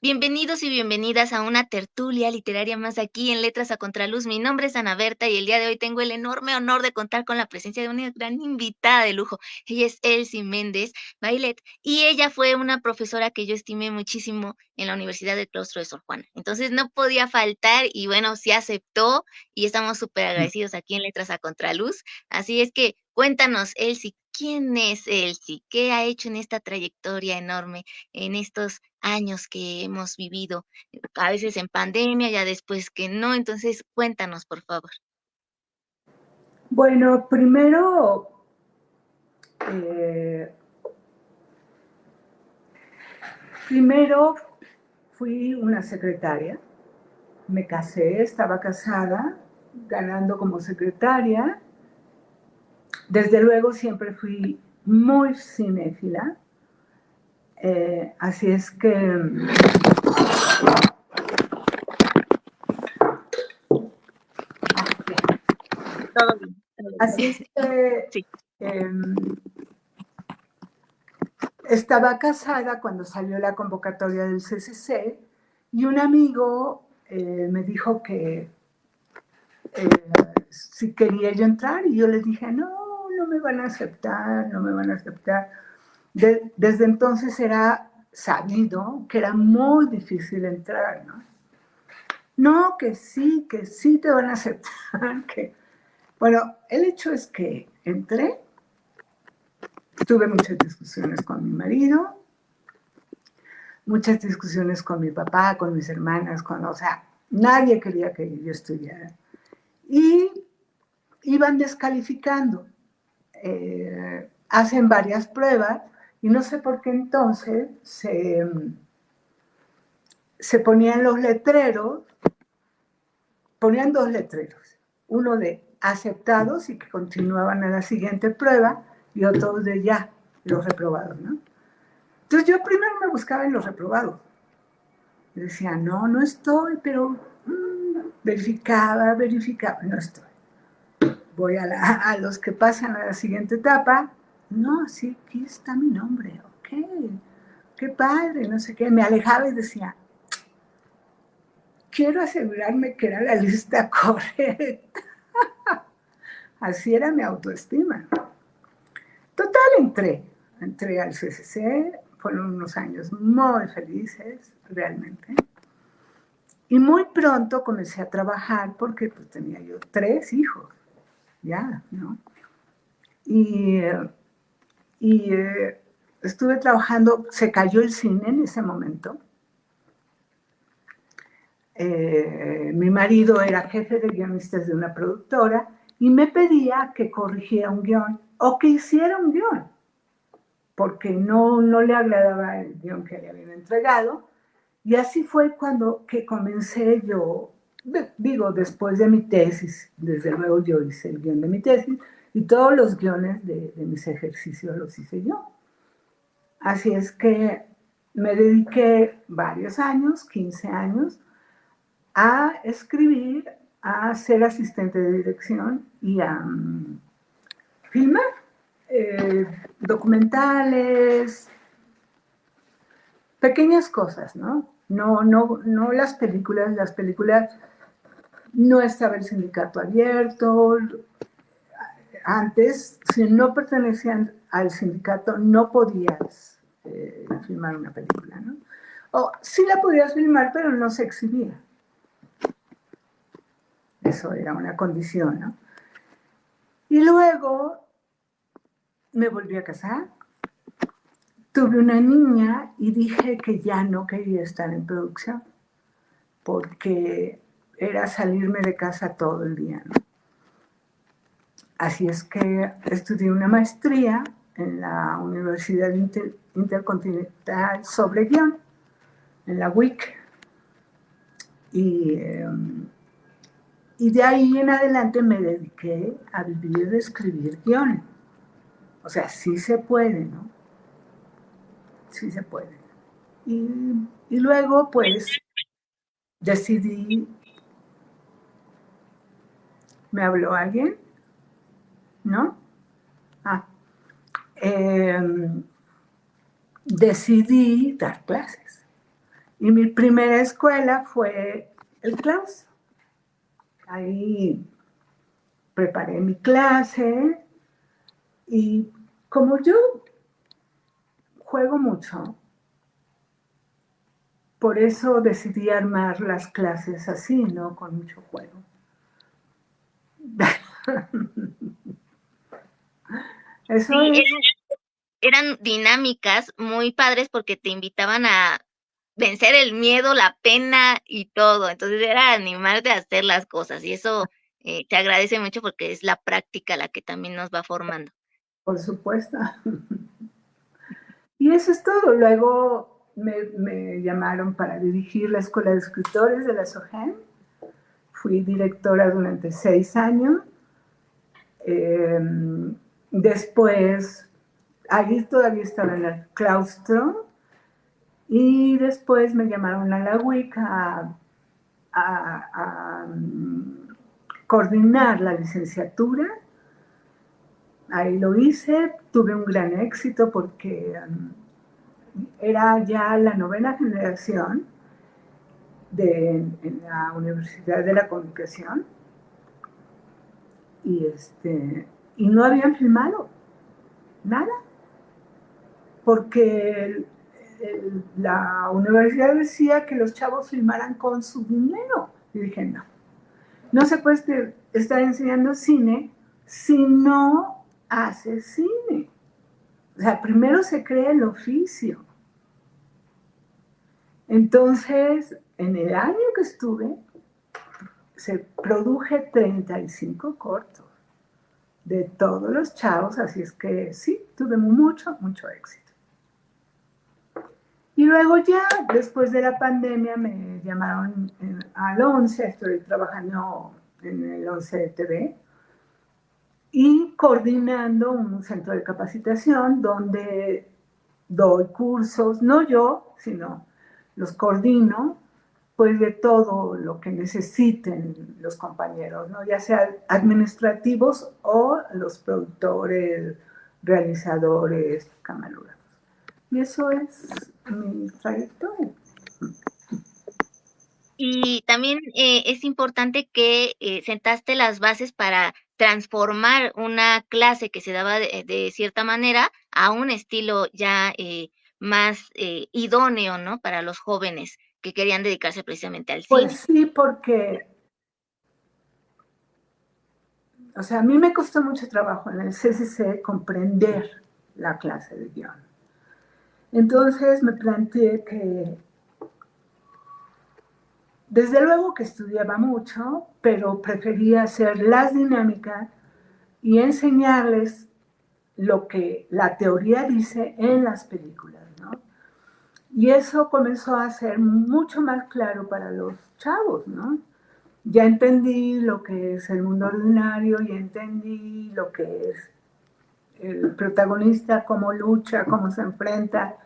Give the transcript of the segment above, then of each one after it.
Bienvenidos y bienvenidas a una tertulia literaria más aquí en Letras a Contraluz. Mi nombre es Ana Berta y el día de hoy tengo el enorme honor de contar con la presencia de una gran invitada de lujo. Ella es Elsie Méndez Bailet y ella fue una profesora que yo estimé muchísimo en la Universidad del Claustro de Sor Juana. Entonces no podía faltar y bueno, sí aceptó y estamos súper agradecidos aquí en Letras a Contraluz. Así es que cuéntanos, Elsie, ¿quién es Elsie? ¿Qué ha hecho en esta trayectoria enorme, en estos años que hemos vivido, a veces en pandemia, ya después que no? Entonces, cuéntanos, por favor. Bueno, eh, primero fui una secretaria, me casé, estaba casada, ganando como secretaria. Desde luego siempre fui muy cinéfila, así es que Todo bien, todo bien. así es que Sí. em, estaba casada cuando salió la convocatoria del CCC y un amigo me dijo que si quería yo entrar y yo le dije, no, no me van a aceptar, no me van a aceptar. Desde entonces era sabido que era muy difícil entrar, ¿no? No, que sí te van a aceptar. Que... Bueno, el hecho es que entré, tuve muchas discusiones con mi marido, muchas discusiones con mi papá, con mis hermanas, o sea, nadie quería que yo estudiara. Y iban descalificando. Hacen varias pruebas y no sé por qué entonces se ponían los letreros, ponían dos letreros, uno de aceptados y que continuaban a la siguiente prueba y otro de ya, los reprobados, ¿no? Entonces yo primero me buscaba en los reprobados. Y decía, no, no estoy, pero verificaba, no estoy. Voy a los que pasan a la siguiente etapa. No, sí, aquí está mi nombre, ok, qué padre, no sé qué. Me alejaba y decía, quiero asegurarme que era la lista correcta. Así era mi autoestima. Total, entré al CCC, fueron unos años muy felices, realmente. Y muy pronto comencé a trabajar porque pues, tenía yo 3 hijos, ya, ¿no? Y, y estuve trabajando, se cayó el cine en ese momento. Mi marido era jefe de guionistas de una productora y me pedía que corrigiera un guión o que hiciera un guión, porque no le agradaba el guión que le habían entregado. Y así fue cuando que comencé yo, digo, después de mi tesis, desde luego yo hice el guión de mi tesis y todos los guiones de mis ejercicios los hice yo. Así es que me dediqué varios años, 15 años, a escribir, a ser asistente de dirección y a filmar documentales, pequeñas cosas, ¿no? No las películas no estaba el sindicato abierto. Antes, si no pertenecían al sindicato, no podías filmar una película, ¿no? O sí la podías filmar, pero no se exhibía. Eso era una condición, ¿no? Y luego me volví a casar, tuve una niña y dije que ya no quería estar en producción porque era salirme de casa todo el día, ¿no? Así es que estudié una maestría en la Universidad Intercontinental sobre guión, en la UIC, y de ahí en adelante me dediqué a vivir de escribir guiones. O sea, sí se puede, ¿no? Sí se puede. Y luego, pues, decidí, ¿me habló alguien? ¿No? Ah, decidí dar clases. Y mi primera escuela fue el claustro. Ahí preparé mi clase y como yo juego mucho, por eso decidí armar las clases así, ¿no? Con mucho juego. Eso Sí, es, eran dinámicas muy padres porque te invitaban a vencer el miedo, la pena y todo. Entonces era animarte a hacer las cosas y eso te agradece mucho porque es la práctica la que también nos va formando. por supuesto. Y eso es todo. Luego me llamaron para dirigir la Escuela de Escritores de la SOGEM. Fui directora durante 6 años. Eh, Después, ahí todavía estaba en el claustro. Y después me llamaron a la UIC a coordinar la licenciatura. Ahí lo hice, tuve un gran éxito porque era ya la 9ª generación en la Universidad de la Comunicación y, y no habían filmado nada, porque la universidad decía que los chavos filmaran con su dinero. Y dije, no, no se puede estar enseñando cine si no hace cine. O sea, primero se crea el oficio. Entonces, en el año que estuve, se produje 35 cortos de todos los chavos, así es que sí, tuve mucho, mucho éxito. Y luego ya, después de la pandemia, me llamaron al 11, estoy trabajando en el 11 TV, y coordinando un centro de capacitación donde doy cursos, no yo, sino los coordino, pues de todo lo que necesiten los compañeros, ¿no? Ya sea administrativos o los productores, realizadores, camarógrafos. Y eso es mi trayectoria. Y también es importante que sentaste las bases para transformar una clase que se daba de cierta manera a un estilo ya más idóneo, ¿no? Para los jóvenes que querían dedicarse precisamente al Pues cine. sí, porque, o sea, a mí me costó mucho trabajo en el CCC comprender la clase de guión. Entonces me planteé que desde luego que estudiaba mucho, pero prefería hacer las dinámicas y enseñarles lo que la teoría dice en las películas, ¿no? Y eso comenzó a ser mucho más claro para los chavos, ¿no? Ya entendí lo que es el mundo ordinario, ya entendí lo que es el protagonista, cómo lucha, cómo se enfrenta.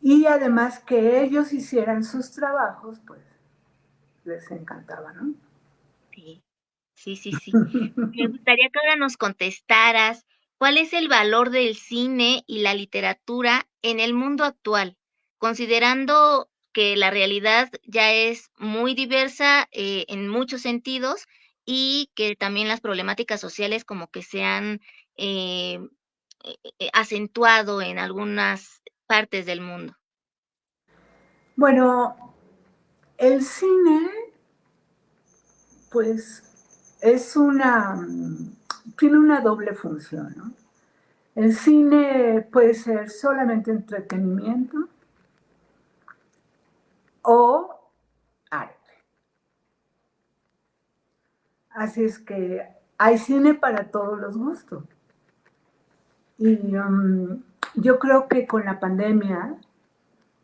Y además que ellos hicieran sus trabajos, pues les encantaba, ¿no? Sí, sí, sí, sí. Me gustaría que ahora nos contestaras cuál es el valor del cine y la literatura en el mundo actual, considerando que la realidad ya es muy diversa en muchos sentidos y que también las problemáticas sociales como que se han eh, acentuado en algunas partes del mundo. Bueno, el cine, pues, tiene una doble función, ¿no? El cine puede ser solamente entretenimiento o arte. Así es que hay cine para todos los gustos. Y yo creo que con la pandemia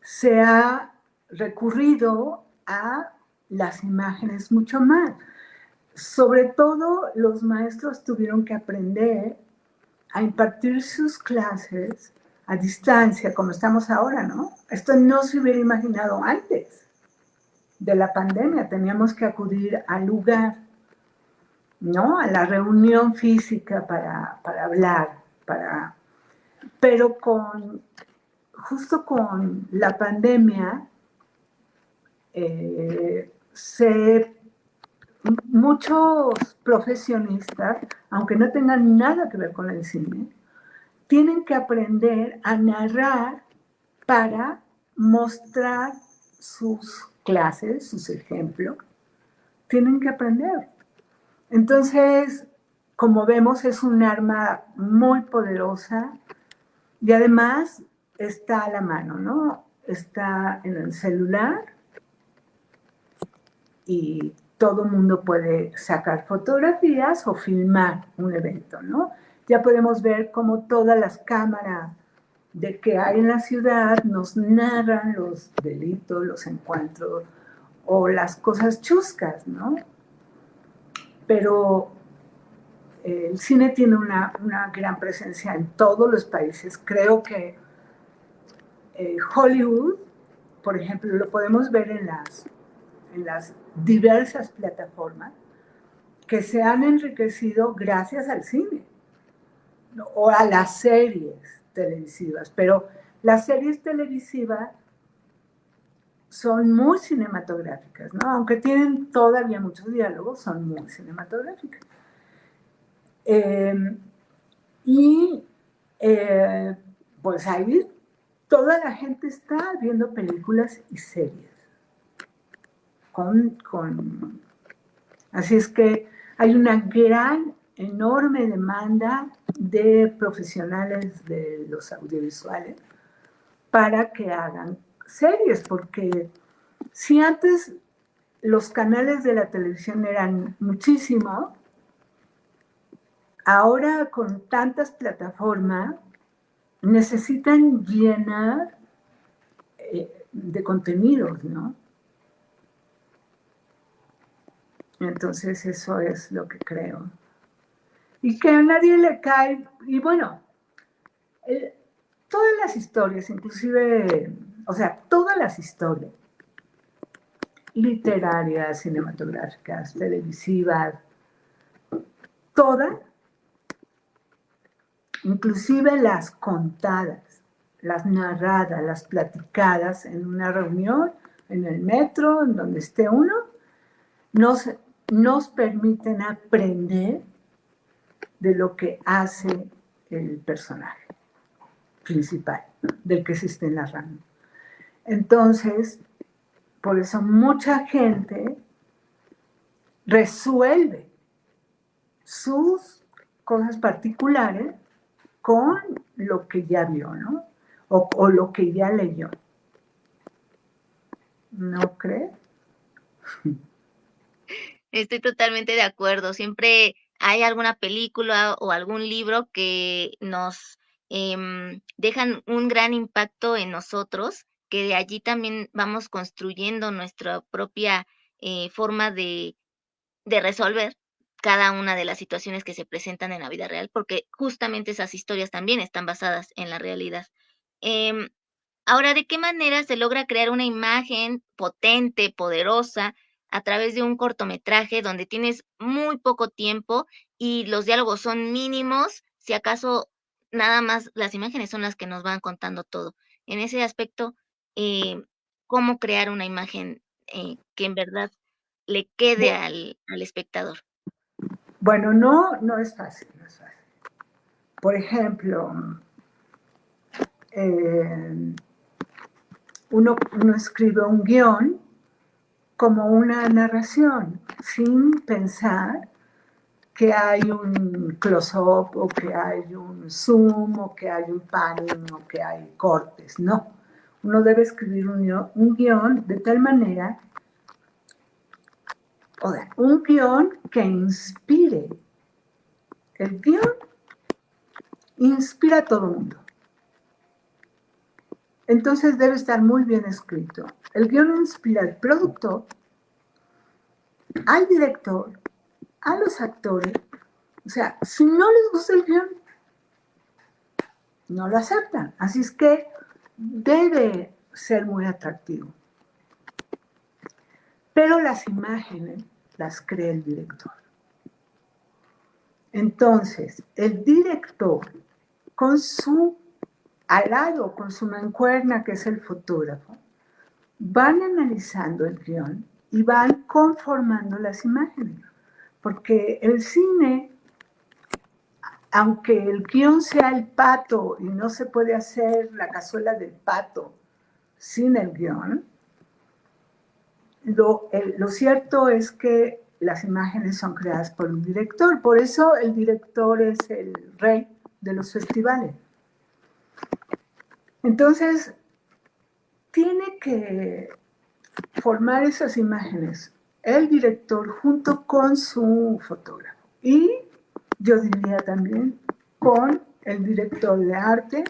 se ha recurrido a las imágenes mucho más. Sobre todo los maestros tuvieron que aprender a impartir sus clases a distancia, como estamos ahora, ¿no? Esto no se hubiera imaginado antes de la pandemia. Teníamos que acudir al lugar, ¿no? A la reunión física para hablar, pero con justo con la pandemia, muchos profesionistas, aunque no tengan nada que ver con el cine, tienen que aprender a narrar para mostrar sus clases, sus ejemplos. Tienen que aprender. Entonces, como vemos, es un arma muy poderosa y además está a la mano, ¿no? Está en el celular y todo el mundo puede sacar fotografías o filmar un evento, ¿no? Ya podemos ver cómo todas las cámaras de que hay en la ciudad nos narran los delitos, los encuentros o las cosas chuscas, ¿no? Pero el cine tiene una gran presencia en todos los países. Creo que Hollywood, por ejemplo, lo podemos ver en las diversas plataformas que se han enriquecido gracias al cine, ¿no? O a las series televisivas. Pero las series televisivas son muy cinematográficas, ¿no? Aunque tienen todavía muchos diálogos, son muy cinematográficas. Y pues ahí toda la gente está viendo películas y series. Así es que hay una gran, enorme demanda de profesionales de los audiovisuales para que hagan series, porque si antes los canales de la televisión eran muchísimos, ahora con tantas plataformas necesitan llenar de contenidos, ¿no? Entonces eso es lo que creo. Y que a nadie le cae, y bueno, todas las historias, inclusive, o sea, todas las historias, literarias, cinematográficas, televisivas, todas, inclusive las contadas, las narradas, las platicadas en una reunión, en el metro, en donde esté uno, nos permiten aprender de lo que hace el personaje principal, del que se esté narrando. Entonces, por eso mucha gente resuelve sus cosas particulares con lo que ya vio, ¿no? O lo que ya leyó. ¿No crees? Estoy totalmente de acuerdo. Siempre hay alguna película o algún libro que nos dejan un gran impacto en nosotros, que de allí también vamos construyendo nuestra propia forma de resolver cada una de las situaciones que se presentan en la vida real, porque justamente esas historias también están basadas en la realidad. Em, Ahora, ¿de qué manera se logra crear una imagen potente, poderosa, a través de un cortometraje donde tienes muy poco tiempo y los diálogos son mínimos? Si acaso nada más las imágenes son las que nos van contando todo. En ese aspecto, eh, ¿cómo crear una imagen que en verdad le quede al espectador? Bueno, no es fácil, no es fácil. Por ejemplo, uno escribe un guión como una narración, sin pensar que hay un close-up o que hay un zoom o que hay un panning o que hay cortes. No, uno debe escribir un guión de tal manera, o sea, un guión que inspire. El guión inspira a todo el mundo. Entonces debe estar muy bien escrito. El guión inspira al productor, al director, a los actores. O sea, si no les gusta el guión, no lo aceptan. Así es que debe ser muy atractivo. Pero las imágenes las crea el director. Entonces, el director, con su al lado con su mancuerna, que es el fotógrafo, van analizando el guión y van conformando las imágenes. Porque el cine, aunque el guión sea el pato y no se puede hacer la cazuela del pato sin el guión, lo cierto es que las imágenes son creadas por un director. Por eso el director es el rey de los festivales. Entonces, tiene que formar esas imágenes el director junto con su fotógrafo. Y yo diría también con el director de arte,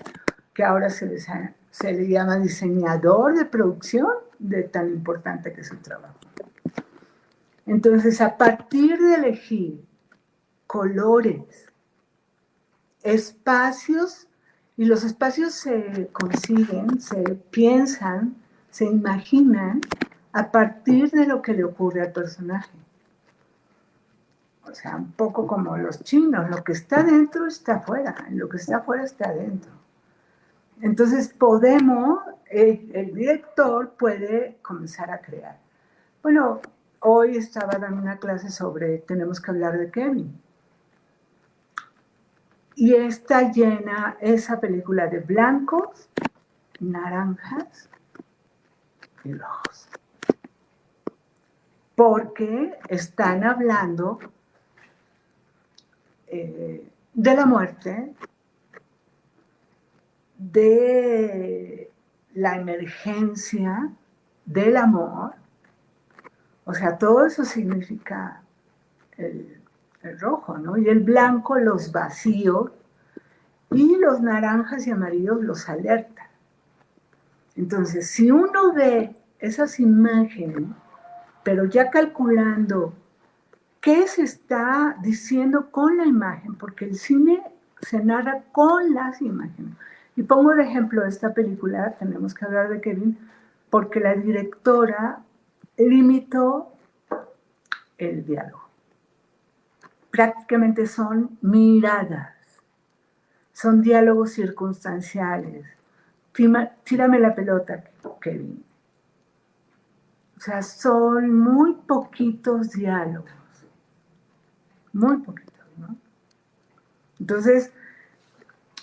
que ahora se le llama diseñador de producción, de tan importante que es su trabajo. Entonces, a partir de elegir colores, espacios, y los espacios se consiguen, se piensan, se imaginan a partir de lo que le ocurre al personaje. O sea, un poco como los chinos, lo que está dentro está afuera, lo que está afuera está dentro. Entonces el director puede comenzar a crear. Bueno, hoy estaba dando una clase sobre tenemos que hablar de Kevin. Y está llena esa película de blancos, naranjas y rojos. Porque están hablando de la muerte, de la emergencia, del amor. O sea, todo eso significa el rojo, ¿no? Y el blanco los vacíos y los naranjas y amarillos los alerta. Entonces, si uno ve esas imágenes, pero ya calculando qué se está diciendo con la imagen, porque el cine se narra con las imágenes. Y pongo de ejemplo esta película, tenemos que hablar de Kevin, porque la directora limitó el diálogo. Prácticamente son miradas, son diálogos circunstanciales. Tírame la pelota, Kevin. O sea, son muy poquitos diálogos, muy poquitos, ¿no? Entonces,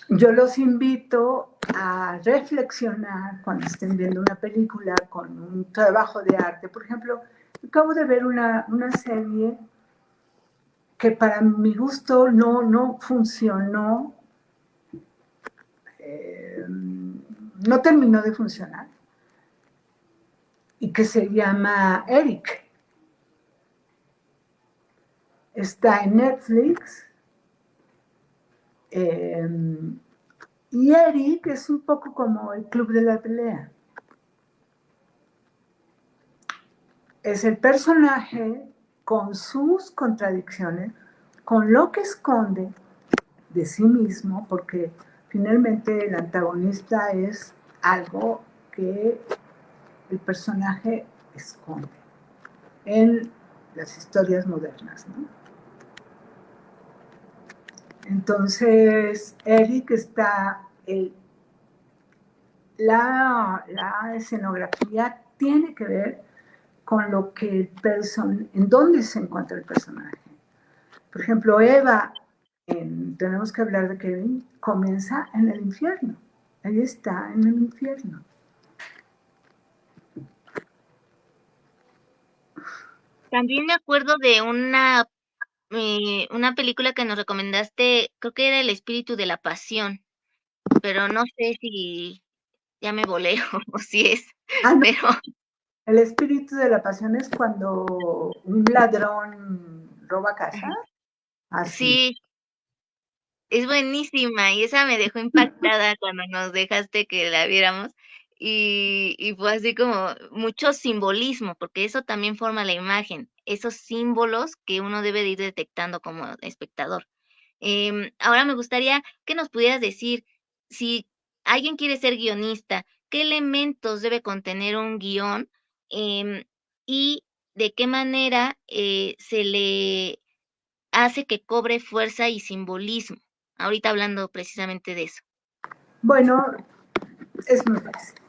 yo los invito a reflexionar cuando estén viendo una película con un trabajo de arte. Por ejemplo, acabo de ver una serie que para mi gusto no funcionó, no terminó de funcionar, y que se llama Eric. Está en Netflix. Y Eric es un poco como el club de la pelea. Es el personaje con sus contradicciones, con lo que esconde de sí mismo, porque finalmente el antagonista es algo que el personaje esconde en las historias modernas, ¿no? Entonces, Eric está, la escenografía tiene que ver con lo que en dónde se encuentra el personaje. Por ejemplo, Eva, tenemos que hablar de Kevin, comienza en el infierno. Ella está en el infierno. También me acuerdo de una película que nos recomendaste, creo que era El espíritu de la pasión, pero no sé si ya me volé o si es, Ah, no, pero el espíritu de la pasión es cuando un ladrón roba casa. Así. sí, es buenísima y esa me dejó impactada cuando nos dejaste que la viéramos y fue así como mucho simbolismo, porque eso también forma la imagen, esos símbolos que uno debe de ir detectando como espectador. Ahora me gustaría que nos pudieras decir, si alguien quiere ser guionista, ¿qué elementos debe contener un guión? Em, y de qué manera se le hace que cobre fuerza y simbolismo. Ahorita hablando precisamente de eso. Bueno, es muy fácil.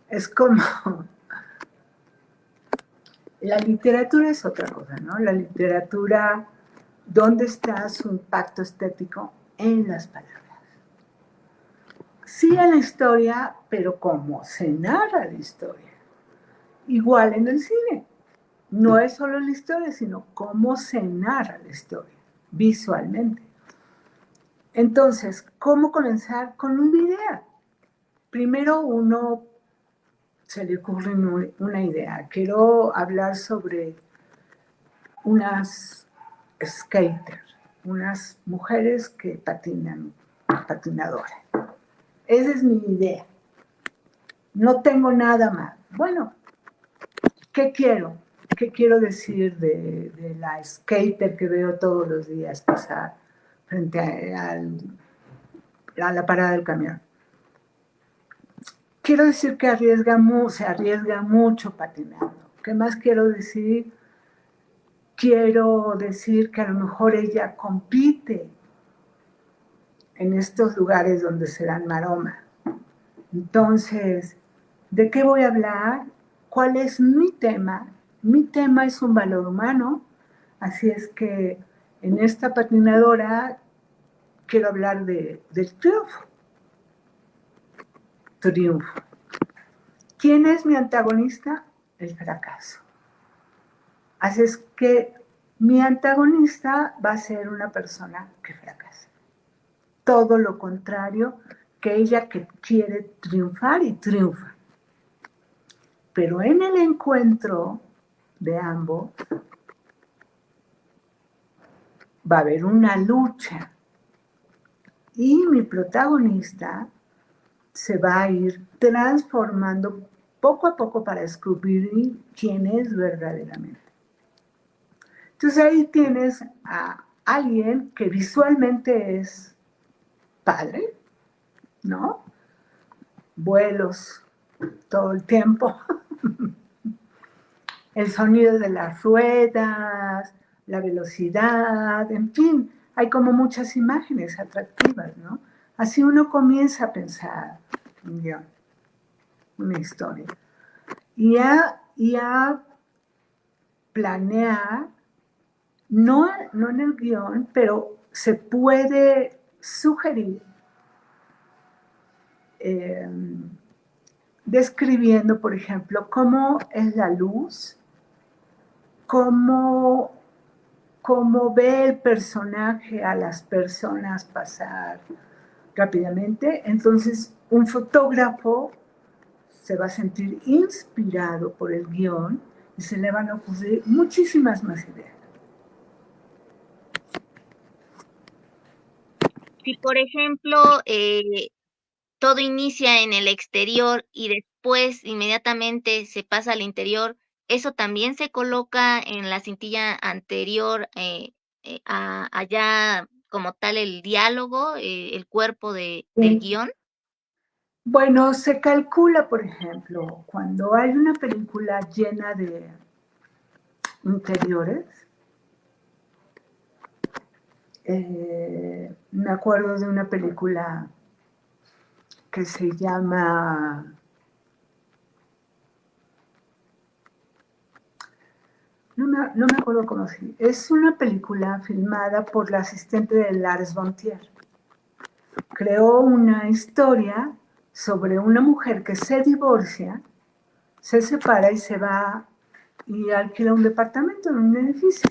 Es como... La literatura es otra cosa, ¿no? La literatura, ¿dónde está su impacto estético? En las palabras. Sí en la historia, pero cómo se narra la historia. Igual en el cine. No es solo la historia, sino cómo se narra la historia, visualmente. Entonces, ¿cómo comenzar con una idea? Primero uno se le ocurre una idea. Quiero hablar sobre unas skaters, unas mujeres que patinan, patinadoras. Esa es mi idea. No tengo nada más. Bueno, ¿qué quiero? ¿Qué quiero decir de la skater que veo todos los días pasar frente a la parada del camión? Quiero decir que se arriesga mucho patinando. ¿Qué más quiero decir? Quiero decir que a lo mejor ella compite en estos lugares donde se dan maroma. Entonces, ¿de qué voy a hablar? ¿Cuál es mi tema? Mi tema es un valor humano, así es que en esta patinadora quiero hablar del triunfo. Triunfo. ¿Quién es mi antagonista? El fracaso. Así es que mi antagonista va a ser una persona que fracasa. Todo lo contrario que ella que quiere triunfar y triunfa. Pero en el encuentro de ambos va a haber una lucha y mi protagonista se va a ir transformando poco a poco para descubrir quién es verdaderamente. Entonces ahí tienes a alguien que visualmente es padre, ¿no? Vuelos todo el tiempo, el sonido de las ruedas, la velocidad, en fin, hay como muchas imágenes atractivas, ¿no? Así uno comienza a pensar un guión, una historia, y a planear, no en el guión, pero se puede sugerir describiendo, por ejemplo, cómo es la luz, cómo ve el personaje a las personas pasar rápidamente. Entonces, un fotógrafo se va a sentir inspirado por el guión y se le van a ocurrir muchísimas más ideas. Si, por ejemplo, todo inicia en el exterior y después inmediatamente se pasa al interior, ¿eso también se coloca en la cintilla anterior, allá como tal el diálogo, el cuerpo del Sí. guión? Bueno, se calcula, por ejemplo, cuando hay una película llena de interiores, me acuerdo de una película que se llama, no me acuerdo cómo se llama, es una película filmada por la asistente de Lars von Trier. Creó una historia sobre una mujer que se divorcia, se separa y se va y alquila un departamento en un edificio.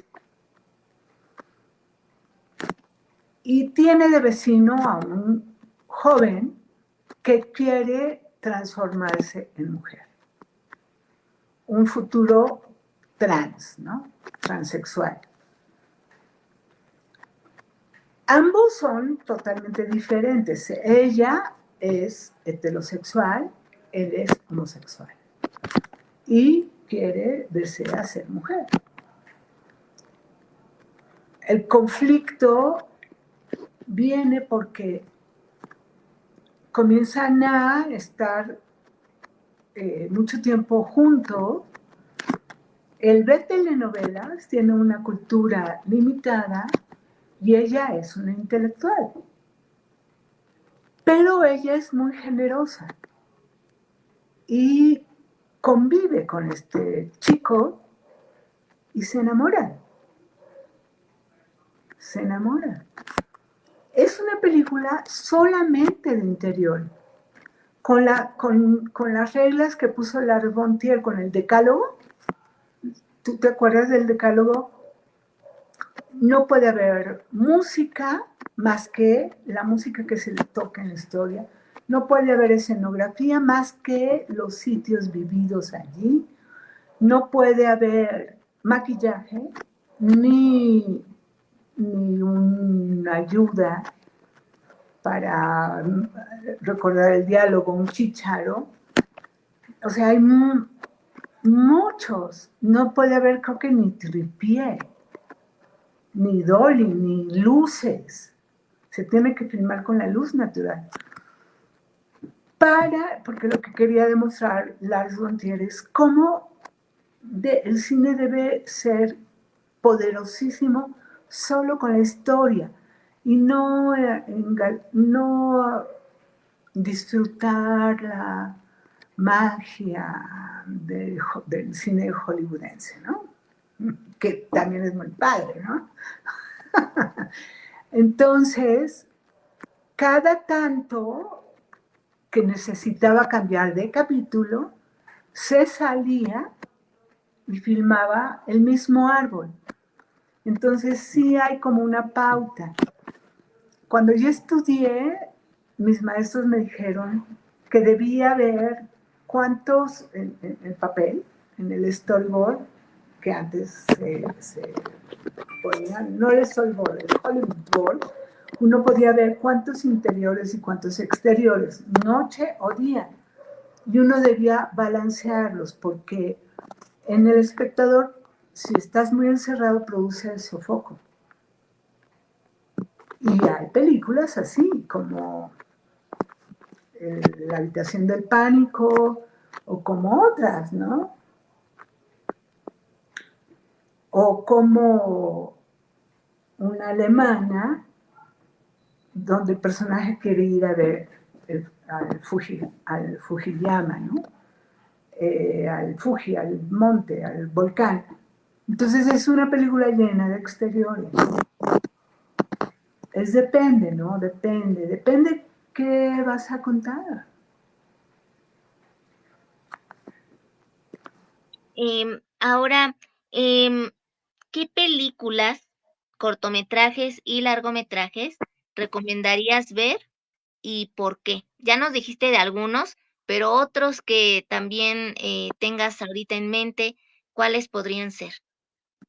Y tiene de vecino a un joven que quiere transformarse en mujer. Un futuro trans, ¿no? Transexual. Ambos son totalmente diferentes. Ella es heterosexual, él es homosexual. Y desea ser mujer. El conflicto viene porque comienzan a estar mucho tiempo juntos. Él ve telenovelas, tiene una cultura limitada y ella es una intelectual. Pero ella es muy generosa y convive con este chico y se enamora. Se enamora. Es una película solamente de interior, con las reglas que puso Lars von Trier, con el decálogo. ¿Tú te acuerdas del decálogo? No puede haber música más que la música que se le toca en la historia. No puede haber escenografía más que los sitios vividos allí. No puede haber maquillaje ni una ayuda para recordar el diálogo, un chicharo. O sea, hay muchos. No puede haber, creo que ni tripié, ni dolly, ni luces. Se tiene que filmar con la luz natural. Porque lo que quería demostrar Lars von Trier es cómo el cine debe ser poderosísimo solo con la historia y no disfrutar la magia del cine hollywoodense, ¿no? Que también es muy padre, ¿no? Entonces, cada tanto que necesitaba cambiar de capítulo, se salía y filmaba el mismo árbol. Entonces sí hay como una pauta. Cuando yo estudié, mis maestros me dijeron que debía ver cuántos en el papel, en el storyboard, que antes se ponían, no el storyboard, el Hollywood, uno podía ver cuántos interiores y cuántos exteriores, noche o día. Y uno debía balancearlos porque en el espectador, si estás muy encerrado, produce el sofoco. Y hay películas así, como La habitación del pánico, o como otras, ¿no? O como una alemana, donde el personaje quiere ir a ver al Fujiyama, ¿no? Al Fuji, al monte, al volcán. Entonces es una película llena de exteriores. Depende, ¿no? Depende qué vas a contar. Ahora, ¿qué películas, cortometrajes y largometrajes recomendarías ver y por qué? Ya nos dijiste de algunos, pero otros que también tengas ahorita en mente, ¿cuáles podrían ser?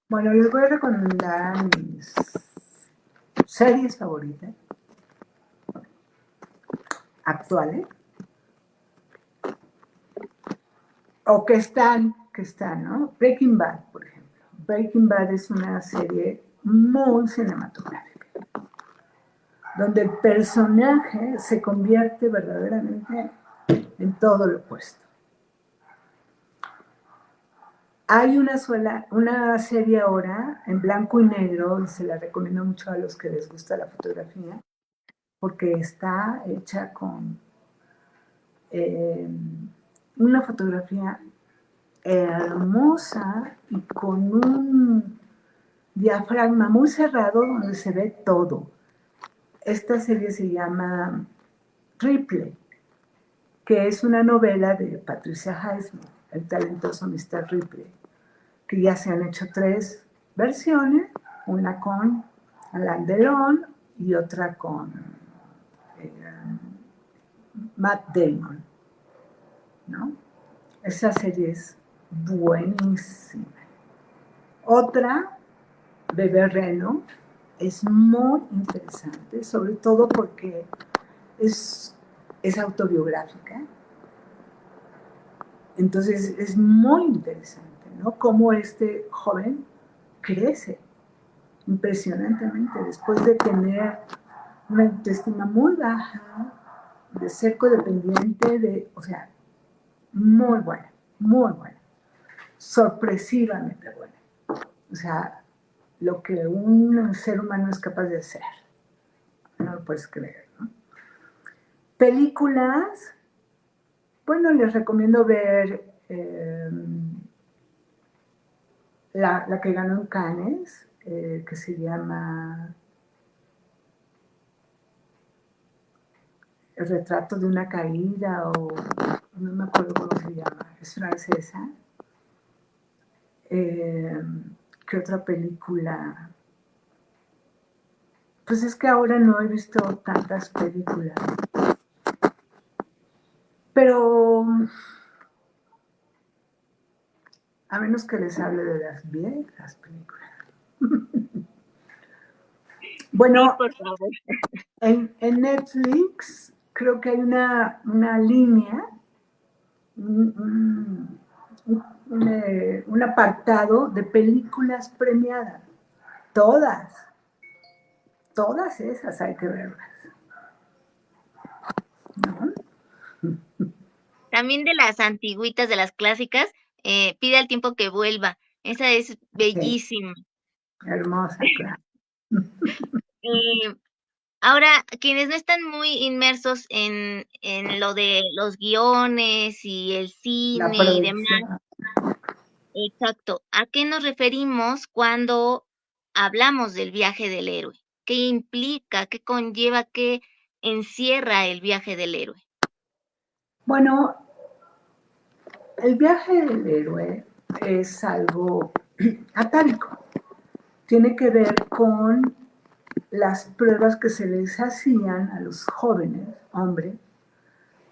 Bueno, les voy a recomendar mis series favoritas, actuales, o que están, ¿no? Breaking Bad, por ejemplo. Breaking Bad es una serie muy cinematográfica, donde el personaje se convierte verdaderamente en todo lo opuesto. Hay una serie ahora en blanco y negro, y se la recomiendo mucho a los que les gusta la fotografía, porque está hecha con eh, una fotografía hermosa y con un diafragma muy cerrado donde se ve todo. Esta serie se llama Triple, que es una novela de Patricia Highsmith, el talentoso Mr. Ripley, que ya se han hecho 3 versiones, una con Alain Delon y otra con eh, Matt Damon, ¿no? Esa serie es buenísima. Otra, Bebé Reno, es muy interesante, sobre todo porque es autobiográfica. Entonces es muy interesante, ¿no? Cómo este joven crece impresionantemente después de tener una autoestima muy baja, de ser codependiente, o sea, muy buena, muy buena, sorpresivamente buena. O sea, lo que un ser humano es capaz de hacer, no lo puedes creer, ¿no? Películas, bueno, les recomiendo ver la que ganó en Cannes, que se llama El retrato de una caída, o no me acuerdo cómo se llama, es francesa. ¿Qué otra película? Pues es que ahora no he visto tantas películas. Pero a menos que les hable de las viejas películas. Sí, Bueno, por favor. en Netflix creo que hay una línea, un, un apartado de películas premiadas. Todas, todas esas hay que verlas, ¿no? También de las antigüitas, de las clásicas, Pide al tiempo que vuelva. Esa es Sí, bellísima. hermosa, claro. Eh, Ahora, quienes no están muy inmersos en lo de los guiones y el La cine y demás, producción. exacto, ¿a qué nos referimos cuando hablamos del viaje del héroe? ¿Qué implica, qué conlleva, qué encierra el viaje del héroe? Bueno, el viaje del héroe es algo atávico. Tiene que ver con las pruebas que se les hacían a los jóvenes hombres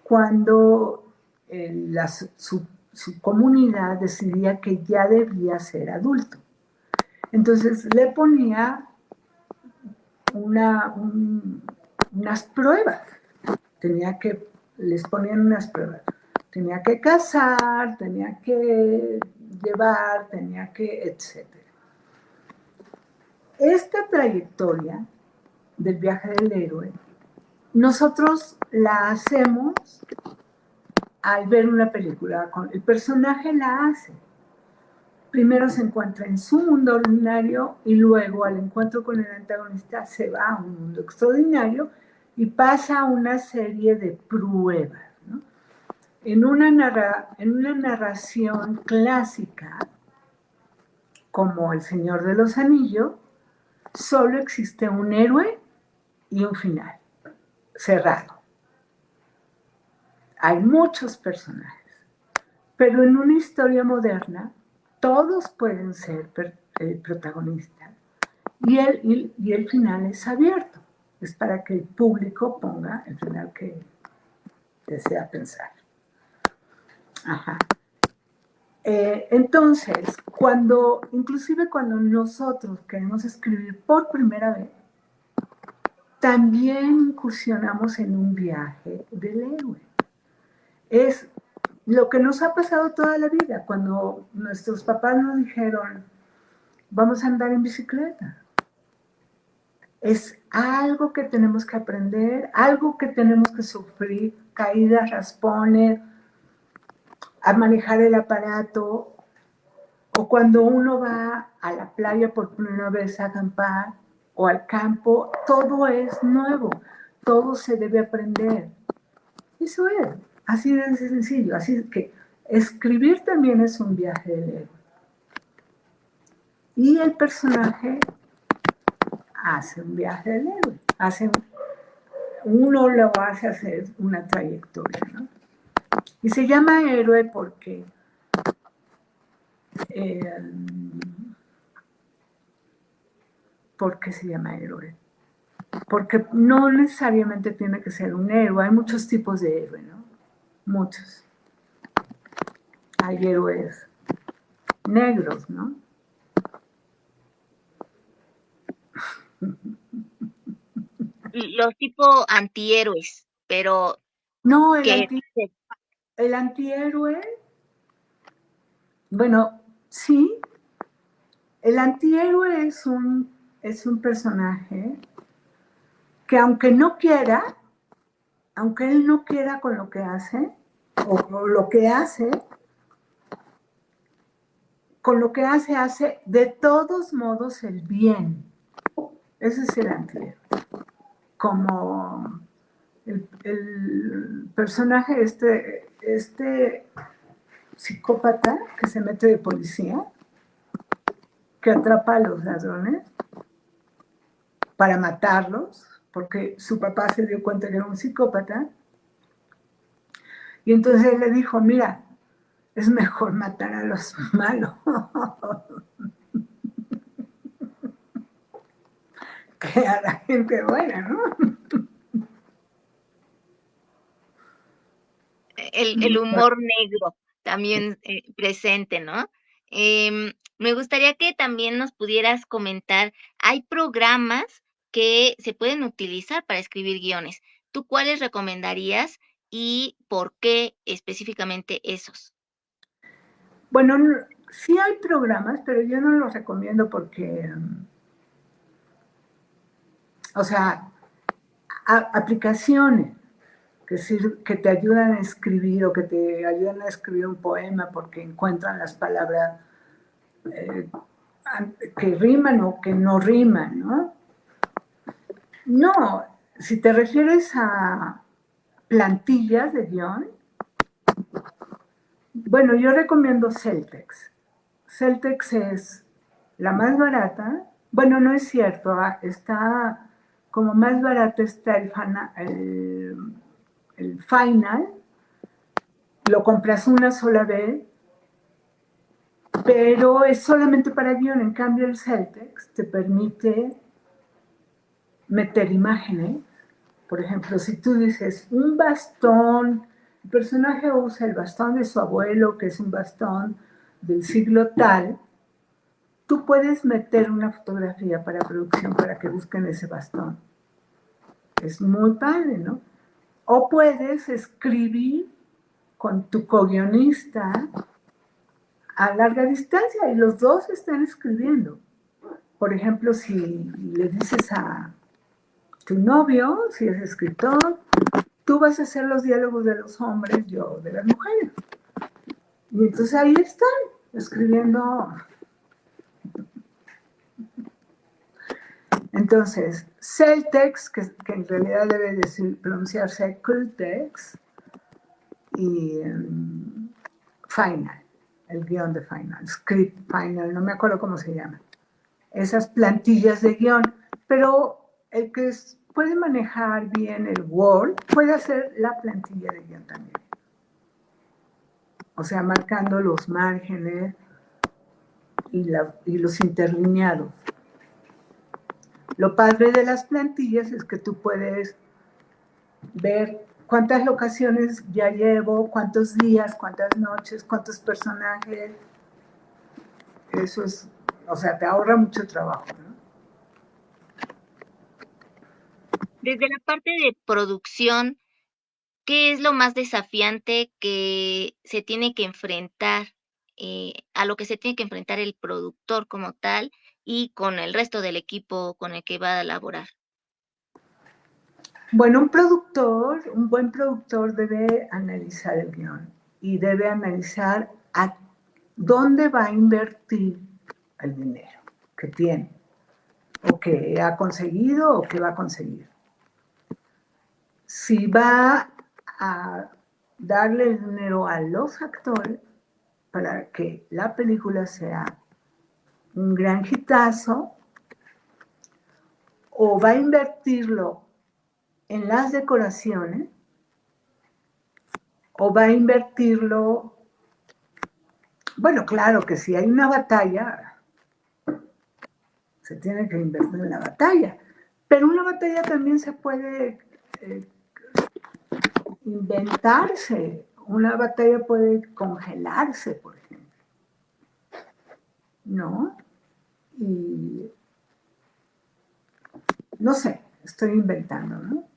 cuando su comunidad decidía que ya debía ser adulto. Entonces le ponía unas pruebas, les ponían unas pruebas. Tenía que casar, tenía que llevar, tenía que, etcétera. Esta trayectoria del viaje del héroe, nosotros la hacemos al ver una película. El personaje la hace. Primero se encuentra en su mundo ordinario y luego al encuentro con el antagonista se va a un mundo extraordinario y pasa una serie de pruebas, ¿no? En una narración clásica, como El Señor de los Anillos, solo existe un héroe y un final cerrado. Hay muchos personajes, pero en una historia moderna todos pueden ser protagonistas y el final es abierto. Es para que el público ponga el final que desea pensar. Ajá. Entonces, inclusive cuando nosotros queremos escribir por primera vez, también incursionamos en un viaje del héroe. Es lo que nos ha pasado toda la vida, cuando nuestros papás nos dijeron, vamos a andar en bicicleta. Es algo que tenemos que aprender, algo que tenemos que sufrir, caídas, raspones, a manejar el aparato, o cuando uno va a la playa por primera vez a acampar o al campo, todo es nuevo, todo se debe aprender. Eso es, así de sencillo, así que escribir también es un viaje del héroe. Y el personaje hace un viaje del héroe, uno lo hace hacer una trayectoria, ¿no? Y se llama héroe porque ¿por qué se llama héroe? Porque no necesariamente tiene que ser un héroe, hay muchos tipos de héroe, ¿no? Muchos. Hay héroes negros, ¿no? Los tipo antihéroes, pero No, que el antihéroe, bueno, sí, el antihéroe es un personaje que aunque él no quiera con lo que hace, o lo que hace, con lo que hace de todos modos el bien. Ese es el antihéroe. Como el personaje, este psicópata que se mete de policía, que atrapa a los ladrones para matarlos, porque su papá se dio cuenta que era un psicópata, y entonces él le dijo, mira, es mejor matar a los malos que a la gente buena, ¿no? El humor negro también presente, ¿no? Me gustaría que también nos pudieras comentar, hay programas que se pueden utilizar para escribir guiones. ¿Tú cuáles recomendarías y por qué específicamente esos? Bueno, sí hay programas, pero yo no los recomiendo porque, o sea, aplicaciones que te ayudan a escribir o que te ayudan a escribir un poema porque encuentran las palabras eh, que riman o que no riman, ¿no? No, si te refieres a plantillas de guión, bueno, yo recomiendo Celtex. Celtex es la más barata. Bueno, no es cierto, está como más barata está el Final, lo compras una sola vez, pero es solamente para guión. En cambio, el Celtex te permite meter imágenes. Por ejemplo, si tú dices un bastón, el personaje usa el bastón de su abuelo, que es un bastón del siglo tal, tú puedes meter una fotografía para producción para que busquen ese bastón. Es muy padre, ¿no? O puedes escribir con tu co-guionista a larga distancia y los dos están escribiendo. Por ejemplo, si le dices a tu novio, si es escritor, tú vas a hacer los diálogos de los hombres, yo de las mujeres. Y entonces ahí están, escribiendo. Entonces, Celtex, que en realidad debe decir, pronunciarse Cultex, y Final, el guión de Final, Script Final, no me acuerdo cómo se llama. Esas plantillas de guión, pero el que puede manejar bien el Word puede hacer la plantilla de guión también. O sea, marcando los márgenes y los interlineados. Lo padre de las plantillas es que tú puedes ver cuántas locaciones ya llevo, cuántos días, cuántas noches, cuántos personajes. Eso es, o sea, te ahorra mucho trabajo, ¿no? Desde la parte de producción, ¿qué es lo más desafiante que se tiene que enfrentar, a lo que se tiene que enfrentar el productor como tal y con el resto del equipo con el que va a laborar? Bueno, un buen productor debe analizar el guión y debe analizar a dónde va a invertir el dinero que tiene, o que ha conseguido o que va a conseguir. Si va a darle el dinero a los actores para que la película sea un gran hitazo, o va a invertirlo en las decoraciones, o va a invertirlo, bueno, claro que si hay una batalla, se tiene que invertir en la batalla, pero una batalla también se puede eh, inventarse, una batalla puede congelarse, por ejemplo, ¿no? Y no sé, estoy inventando, ¿no?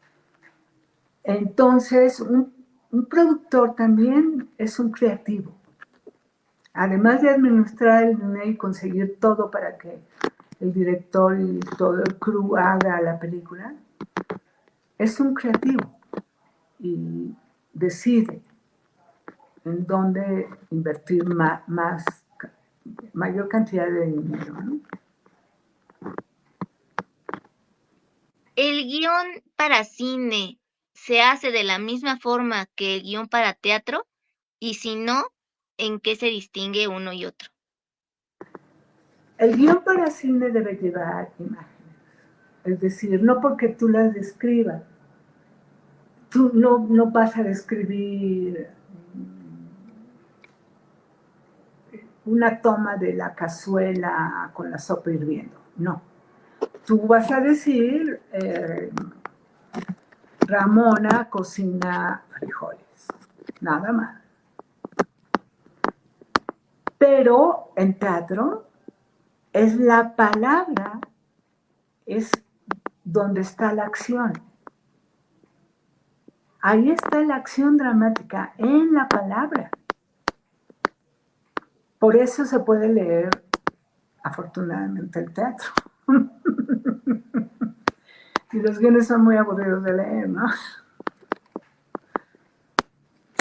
Entonces, un productor también es un creativo. Además de administrar el dinero y conseguir todo para que el director y todo el crew haga la película, es un creativo y decide en dónde invertir mayor cantidad de dinero, ¿no? El guión para cine, se hace de la misma forma que el guión para teatro? Y si no, ¿en qué se distingue uno y otro? El guión para cine debe llevar imágenes. Es decir, no porque tú las describas. Tú no vas a describir una toma de la cazuela con la sopa hirviendo. No. Tú vas a decir, Ramona cocina frijoles. Nada más. Pero en teatro es la palabra, es donde está la acción. Ahí está la acción dramática, en la palabra. Por eso se puede leer, afortunadamente, el teatro. Y los guiones son muy aburridos de leer, ¿no?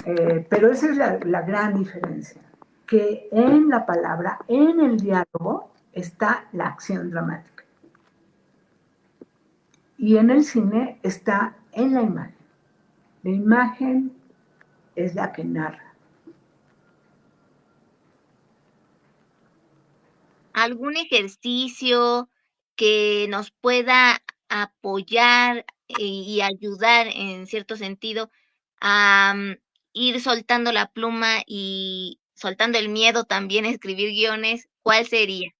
Pero esa es la gran diferencia, que en la palabra, en el diálogo, está la acción dramática. Y en el cine está en la imagen. La imagen es la que narra. ¿Algún ejercicio que nos pueda apoyar y ayudar en cierto sentido a ir soltando la pluma y soltando el miedo también a escribir guiones? ¿Cuál sería?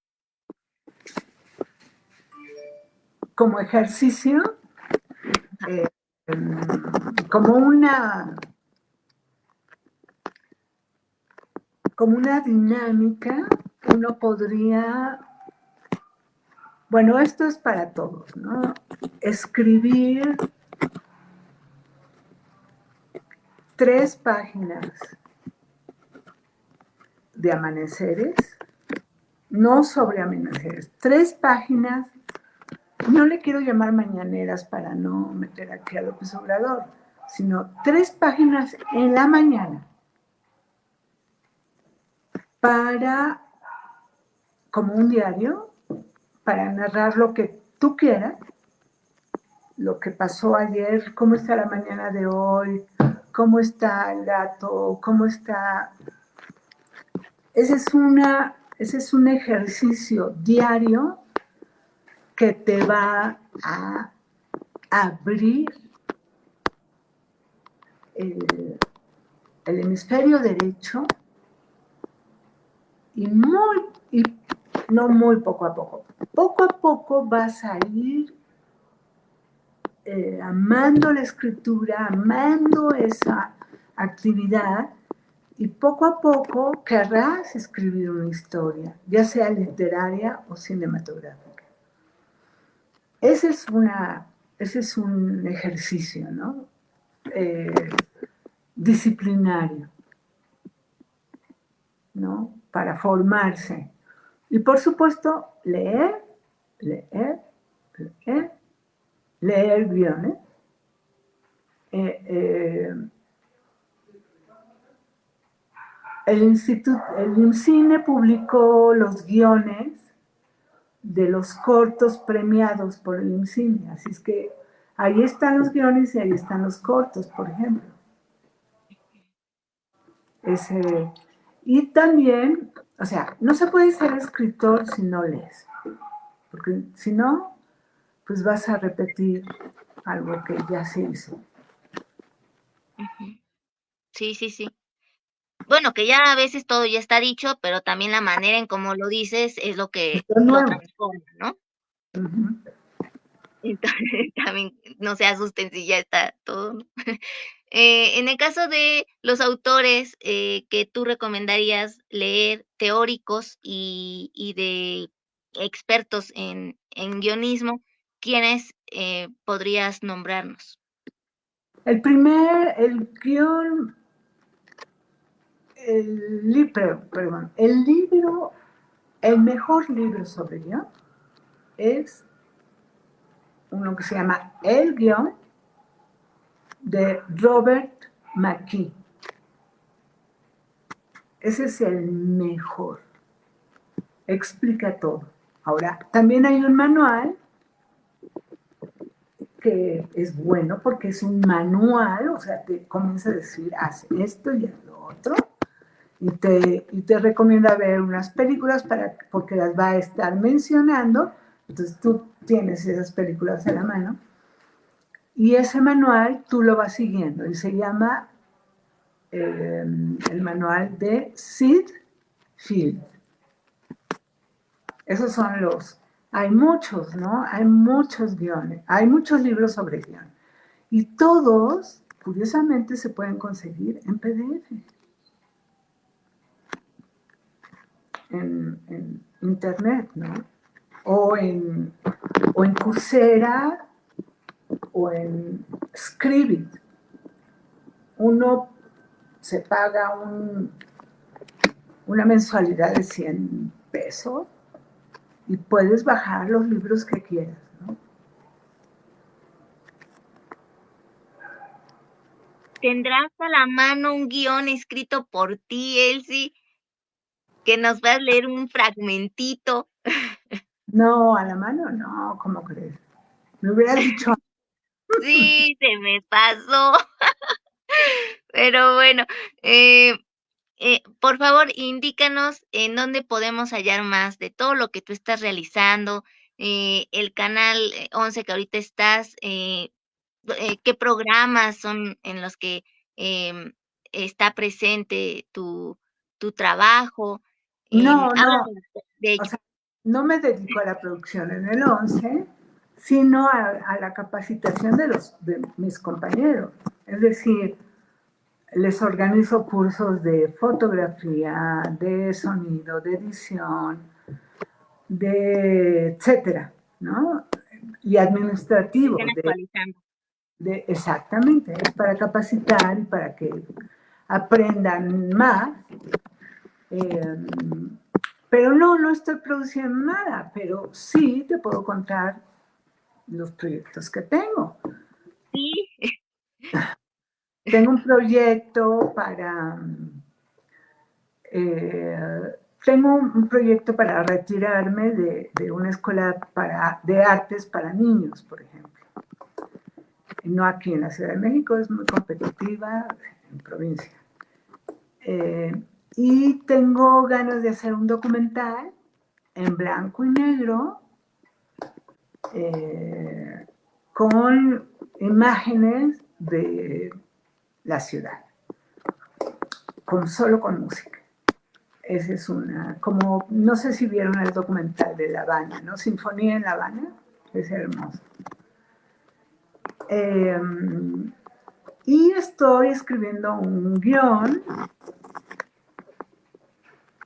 Como ejercicio, eh, como una dinámica, uno podría, bueno, esto es para todos, ¿no? Escribir 3 páginas de amaneceres, no sobre amaneceres, 3 páginas, no le quiero llamar mañaneras para no meter aquí a López Obrador, sino 3 páginas en la mañana para, como un diario, para narrar lo que tú quieras, lo que pasó ayer, cómo está la mañana de hoy, cómo está el gato, cómo está. Ese es un ejercicio diario que te va a abrir el, el hemisferio derecho y no muy poco a poco vas a ir amando la escritura, amando esa actividad y poco a poco querrás escribir una historia, ya sea literaria o cinematográfica. Ese es un ejercicio, ¿no? Eh, disciplinario, ¿no? Para formarse. Y por supuesto, leer, leer, leer, leer guiones. El IMCINE publicó los guiones de los cortos premiados por el IMCINE, así es que ahí están los guiones y ahí están los cortos, por ejemplo. Y también, o sea, no se puede ser escritor si no lees, porque si no, pues vas a repetir algo que ya se hizo. Sí, sí, sí. Bueno, que ya a veces todo ya está dicho, pero también la manera en cómo lo dices es lo que Lo lo nuevo. transforma, ¿no? Uh-huh. Entonces, también no se asusten si ya está todo, ¿no? En el caso de los autores que tú recomendarías leer, teóricos y de expertos en guionismo, ¿quiénes podrías nombrarnos? El guión, el libro, el mejor libro sobre guión es uno que se llama El guión de Robert McKee. Ese es el mejor. Explica todo. Ahora, también hay un manual que es bueno porque es un manual, o sea, te comienza a decir, haz esto y haz lo otro, y te recomienda ver unas películas porque las va a estar mencionando, entonces tú tienes esas películas a la mano, y ese manual tú lo vas siguiendo, y se llama el manual de Sid Field. Esos son hay muchos, ¿no? Hay muchos guiones, hay muchos libros sobre guión. Y todos, curiosamente, se pueden conseguir en PDF, en Internet, ¿no? O en, o en Coursera o en Scribit. Uno se paga una mensualidad de 100 pesos y puedes bajar los libros que quieras, ¿no? ¿Tendrás a la mano un guión escrito por ti, Elsie, que nos vas a leer un fragmentito? No, a la mano no, ¿cómo crees? Me hubieras dicho. Sí, se me pasó. Pero bueno, eh, por favor, indícanos en dónde podemos hallar más de todo lo que tú estás realizando, el canal 11 que ahorita estás, qué programas son en los que em, está presente tu trabajo. No, no, Háblanos de o ello. sea, no me dedico a la producción en el 11, sino a la capacitación de mis compañeros. Es decir, les organizo cursos de fotografía, de sonido, de edición, de etcétera, ¿no? Y administrativo, Están actualizando. exactamente, es para capacitar y para que aprendan más. Eh, pero no estoy produciendo nada, pero sí te puedo contar los proyectos que tengo. Sí, Tengo un proyecto para tengo un proyecto para retirarme de una escuela de artes para niños, por ejemplo. No aquí en la Ciudad de México, es muy competitiva, en provincia. Y tengo ganas de hacer un documental en blanco y negro eh, con imágenes de la ciudad, solo con música. Esa es como, no sé si vieron el documental de La Habana, ¿no? Sinfonía en La Habana, es hermoso. Eh, y estoy escribiendo un guión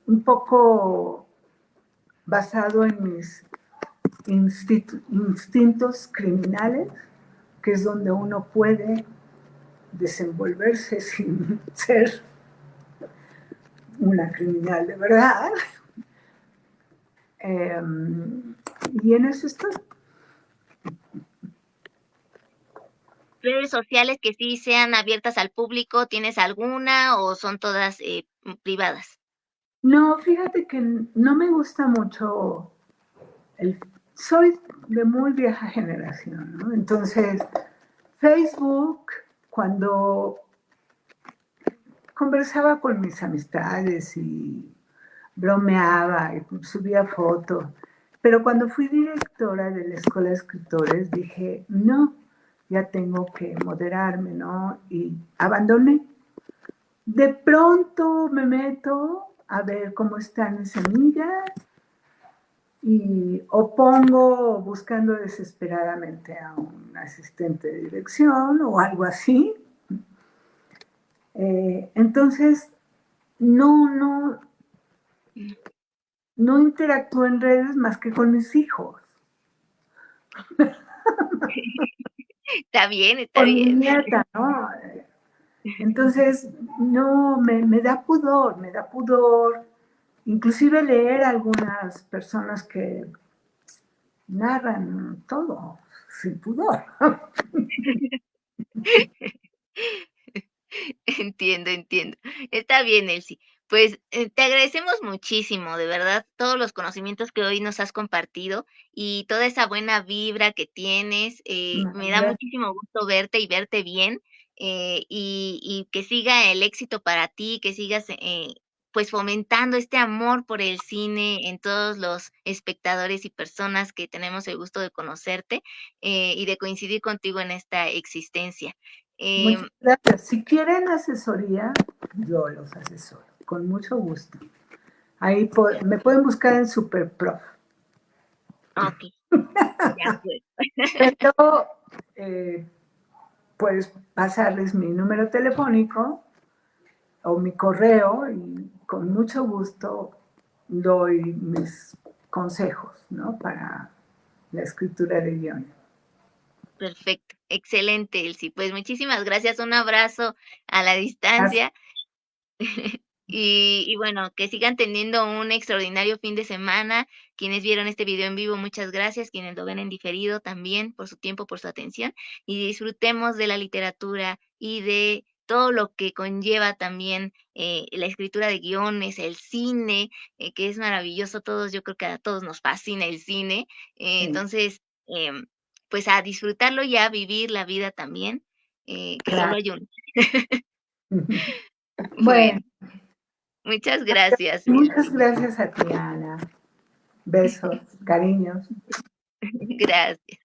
un poco basado en mis instintos criminales, que es donde uno puede desenvolverse sin ser una criminal de verdad. Eh, y en eso estoy. redes sociales que sí sean abiertas al público, ¿tienes alguna o son todas privadas? No, fíjate que no me gusta mucho soy de muy vieja generación, ¿no? Entonces, Facebook, cuando conversaba con mis amistades y bromeaba y subía fotos, pero cuando fui directora de la Escuela de Escritores dije, no, ya tengo que moderarme, ¿no? Y abandoné. De pronto me meto a ver cómo están mis semillas y o pongo buscando desesperadamente a un asistente de dirección o algo así. Entonces, no, no interactúo en redes más que con mis hijos. Está bien, está Con mi bien. nieta, ¿no? Entonces, no, me da pudor, inclusive leer a algunas personas que narran todo sin pudor. Entiendo, entiendo. Está bien, Elsie. Pues, te agradecemos muchísimo, de verdad, todos los conocimientos que hoy nos has compartido y toda esa buena vibra que tienes. Me da Gracias. muchísimo gusto verte y verte bien, y que siga el éxito para ti, que sigas, pues, fomentando este amor por el cine en todos los espectadores y personas que tenemos el gusto de conocerte, y de coincidir contigo en esta existencia. Muchas Em, gracias. Si quieren asesoría, yo los asesoro, con mucho gusto. Ahí me pueden buscar en Superprof. okey, de acuerdo. Pero eh, puedes pasarles mi número telefónico o mi correo y con mucho gusto doy mis consejos, ¿no? Para la escritura de guiones. Perfecto, excelente, Elsie. Pues muchísimas gracias, un abrazo a la Gracias. distancia y bueno, que sigan teniendo un extraordinario fin de semana. Quienes vieron este video en vivo, muchas gracias. Quienes lo ven en diferido también por su tiempo, por su atención y disfrutemos de la literatura y de todo lo que conlleva también la escritura de guiones, el cine, que es maravilloso. Todos, yo creo que a todos nos fascina el cine. Sí, Entonces, em, pues a disfrutarlo y a vivir la vida también, que solo claro. hay una. Bueno, Bueno, muchas gracias, muchas Elsie. gracias a ti, Ana. Besos, cariños. Gracias.